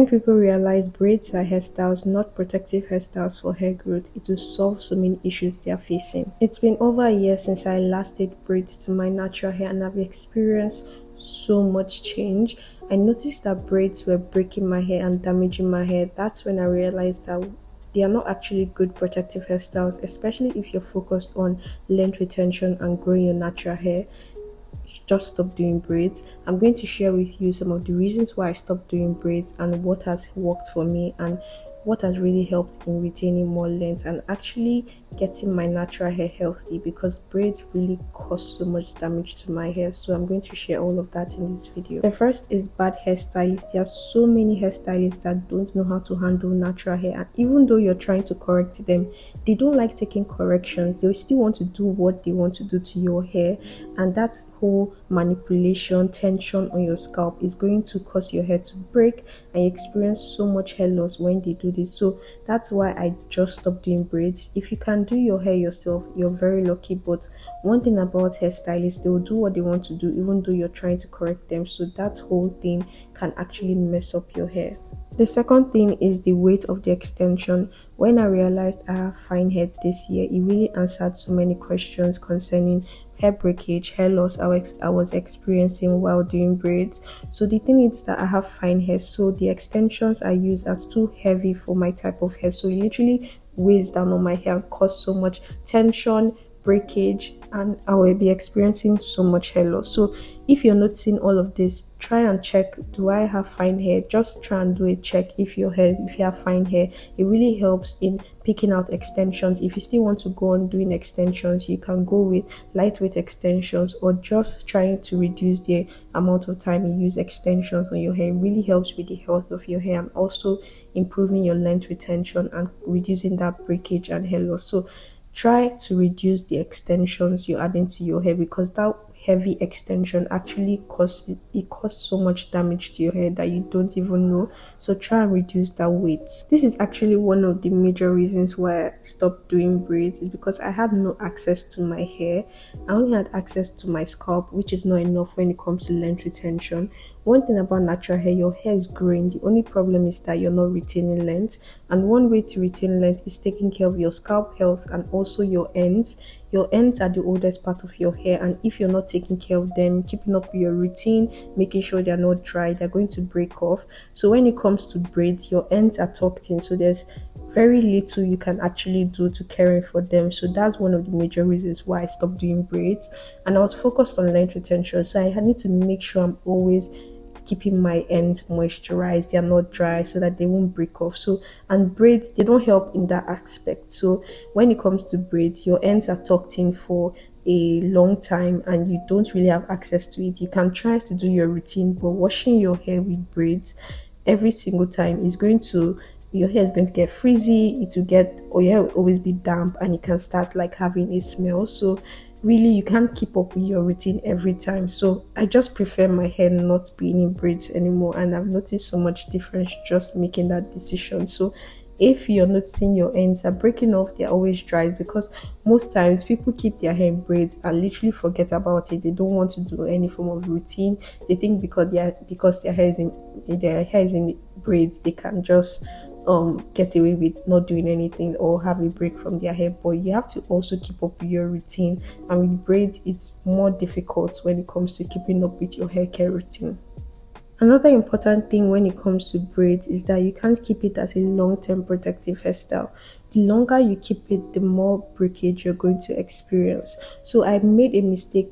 people realize braids are hairstyles, not protective hairstyles for hair growth, it will solve so many issues they are facing. It's been over a year since I last did braids to my natural hair and I've experienced so much change. I noticed that braids were breaking my hair and damaging my hair. That's when I realized that they are not actually good protective hairstyles, especially if you're focused on length retention and growing your natural hair. Just stop doing braids. I'm going to share with you some of the reasons why I stopped doing braids and what has worked for me and what has really helped in retaining more length and actually getting my natural hair healthy, because braids really cause so much damage to my hair. So I'm going to share all of that in this video. The first is bad hairstylists. There are so many hairstylists that don't know how to handle natural hair, and even though you're trying to correct them, they don't like taking corrections. They still want to do what they want to do to your hair, and that whole manipulation, tension on your scalp is going to cause your hair to break and you experience so much hair loss when they do this. So that's why I just stopped doing braids. If you can do your hair yourself, you're very lucky, but one thing about hairstylists, they will do what they want to do even though you're trying to correct them, so that whole thing can actually mess up your hair. The second thing is the weight of the extension. When I realized I have fine hair this year, it really answered so many questions concerning hair breakage, hair loss I was experiencing while doing braids. So the thing is that I have fine hair, so the extensions I use are too heavy for my type of hair. So it literally weighs down on my hair and cause so much tension, breakage, and I will be experiencing so much hair loss. So if you're noticing all of this, try and check, do I have fine hair? Just try and do a check if you have fine hair. It really helps in picking out extensions. If you still want to go on doing extensions, you can go with lightweight extensions or just trying to reduce the amount of time you use extensions on your hair. It really helps with the health of your hair and also improving your length retention and reducing that breakage and hair loss. So try to reduce the extensions you're adding to your hair, because that heavy extension actually causes so much damage to your hair that you don't even know. So try and reduce that weight. This is actually one of the major reasons why I stopped doing braids, is because I had no access to my hair. I only had access to my scalp, which is not enough when it comes to length retention. One thing about natural hair, your hair is growing. The only problem is that you're not retaining length. And one way to retain length is taking care of your scalp health and also your ends. Your ends are the oldest part of your hair, and if you're not taking care of them, keeping up with your routine, making sure they're not dry, they're going to break off. So when it comes to braids, your ends are tucked in, so there's very little you can actually do to caring for them. So that's one of the major reasons why I stopped doing braids, and I was focused on length retention. So I need to make sure I'm always keeping my ends moisturized, they're not dry, so that they won't break off. So, and braids, they don't help in that aspect. So when it comes to braids, your ends are tucked in for a long time and you don't really have access to it. You can try to do your routine, but washing your hair with braids every single time is going to, your hair is going to get frizzy, it will get, or your hair will always be damp and you can start like having a smell. So really you can't keep up with your routine every time. So I just prefer my hair not being in braids anymore, and I've noticed so much difference just making that decision. So if you're noticing your ends are breaking off, they're always dry, because most times people keep their hair in braids and literally forget about it. They don't want to do any form of routine. They think because their hair is in braids, they can just get away with not doing anything or have a break from their hair. But you have to also keep up with your routine, and with braids it's more difficult when it comes to keeping up with your hair care routine. Another important thing when it comes to braids is that you can't keep it as a long-term protective hairstyle. The longer you keep it, the more breakage you're going to experience. So I made a mistake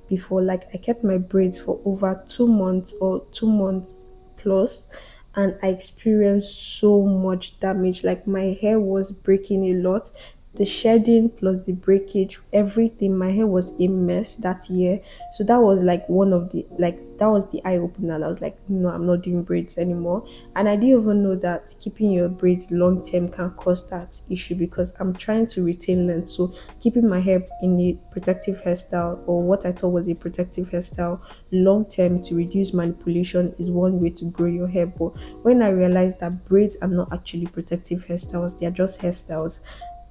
before, like I kept my braids for over 2 months or 2 months plus, and I experienced so much damage. Like my hair was breaking a lot. The shedding plus the breakage, everything, my hair was a mess that year. So that was like that was the eye opener. I was like, no, I'm not doing braids anymore. And I didn't even know that keeping your braids long term can cause that issue, because I'm trying to retain length. So keeping my hair in a protective hairstyle, or what I thought was a protective hairstyle, long term to reduce manipulation is one way to grow your hair. But when I realized that braids are not actually protective hairstyles, they are just hairstyles,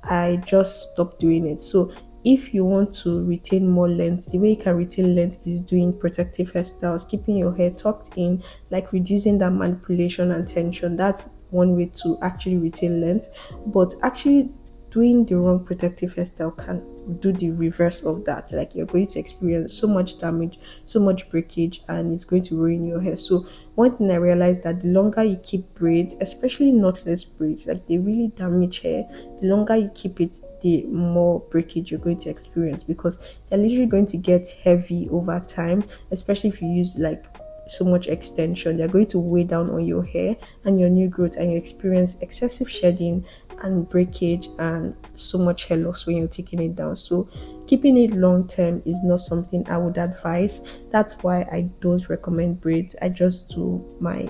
I just stopped doing it. So if you want to retain more length, the way you can retain length is doing protective hairstyles, keeping your hair tucked in, like reducing that manipulation and tension. That's one way to actually retain length. But actually doing the wrong protective hairstyle can do the reverse of that. Like you're going to experience so much damage, so much breakage, and it's going to ruin your hair. So one thing I realized that the longer you keep braids, especially knotless braids, like they really damage hair. The longer you keep it, the more breakage you're going to experience, because they're literally going to get heavy over time, especially if you use like so much extension. They're going to weigh down on your hair and your new growth, and you experience excessive shedding and breakage and so much hair loss when you're taking it down. So keeping it long term is not something I would advise. That's why I don't recommend braids. I just do my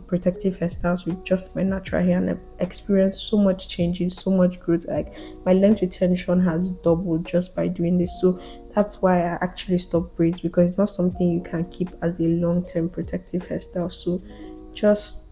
protective hairstyles with just my natural hair, and I've experienced so much changes, so much growth. Like my length retention has doubled just by doing this. So that's why I actually stopped braids, because it's not something you can keep as a long-term protective hairstyle. So just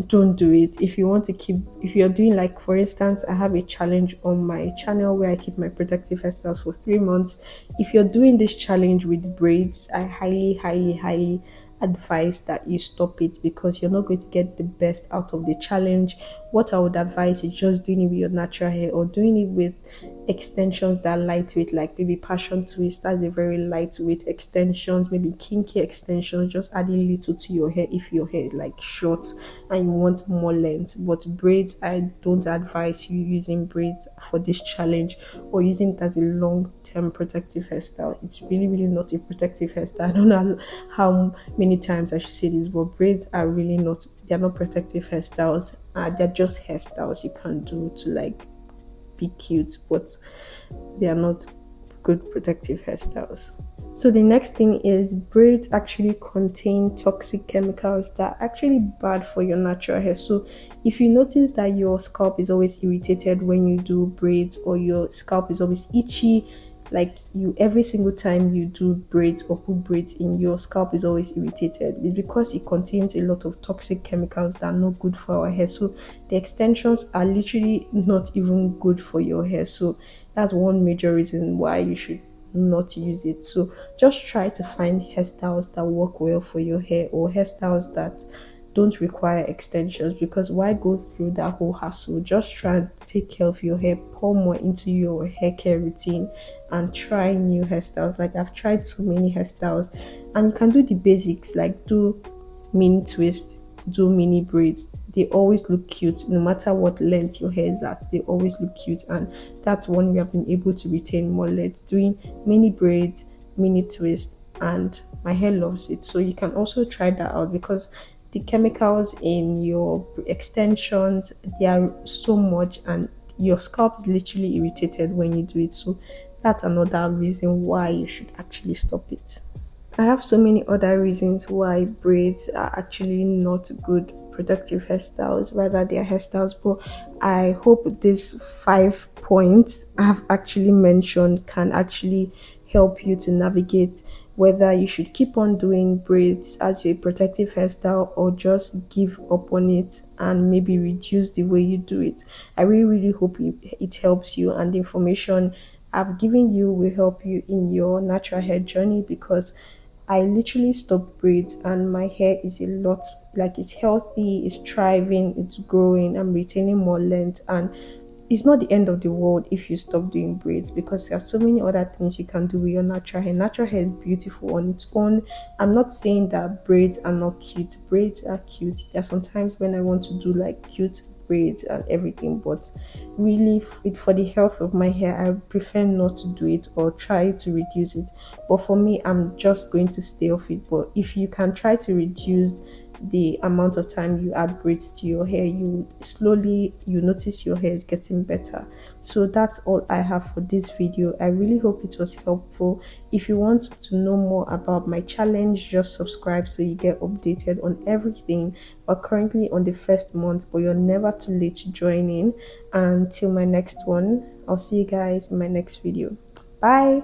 don't do it. If you want to keep, if you're doing, like for instance, I have a challenge on my channel where I keep my protective hairstyles for 3 months. If you're doing this challenge with braids, I highly advise that you stop it, because you're not going to get the best out of the challenge. What I would advise is just doing it with your natural hair, or doing it with extensions that are lightweight, like maybe passion twist. That's a very lightweight extensions, maybe kinky extensions, just adding little to your hair if your hair is like short and you want more length. But braids, I don't advise you using braids for this challenge, or using it as a long-term protective hairstyle. It's really not a protective hairstyle. I don't know how many times I should say this, but braids are really not, they're not protective hairstyles. They're just hairstyles you can do to like be cute, but they are not good protective hairstyles. So the next thing is, braids actually contain toxic chemicals that are actually bad for your natural hair. So if you notice that your scalp is always irritated when you do braids, or your scalp is always itchy, like you, every single time you do braids or put braids in, your scalp is always irritated, it's because it contains a lot of toxic chemicals that are not good for our hair. So the extensions are literally not even good for your hair. So that's one major reason why you should not use it. So just try to find hairstyles that work well for your hair, or hairstyles that don't require extensions, because why go through that whole hassle? Just try and take care of your hair, pour more into your hair care routine, and try new hairstyles. Like I've tried so many hairstyles, and you can do the basics, like do mini twist, do mini braids. They always look cute no matter what length your hair is at. They always look cute, and that's one we have been able to retain more length doing mini braids, mini twist, and my hair loves it. So you can also try that out, because the chemicals in your extensions, they are so much, and your scalp is literally irritated when you do it. So that's another reason why you should actually stop it. I have so many other reasons why braids are actually not good productive hairstyles, rather they are hairstyles, but I hope these 5 points I've actually mentioned can actually help you to navigate whether you should keep on doing braids as a protective hairstyle, or just give up on it and maybe reduce the way you do it. I really hope it helps you, and the information I've given you will help you in your natural hair journey, because I literally stopped braids and my hair is a lot, like it's healthy, it's thriving, it's growing, I'm retaining more length, and it's not the end of the world if you stop doing braids, because there's so many other things you can do with your natural hair. Natural hair is beautiful on its own. I'm not saying that braids are not cute. Braids are cute. There are sometimes when I want to do like cute braids and everything, but really for the health of my hair, I prefer not to do it, or try to reduce it. But for me, I'm just going to stay off it. But if you can try to reduce the amount of time you add braids to your hair, you notice your hair is getting better. So that's all I have for this video. I really hope it was helpful. If you want to know more about my challenge, just subscribe so you get updated on everything. We're currently on the first month, but you're never too late to join in. Until my next one, I'll see you guys in my next video. Bye.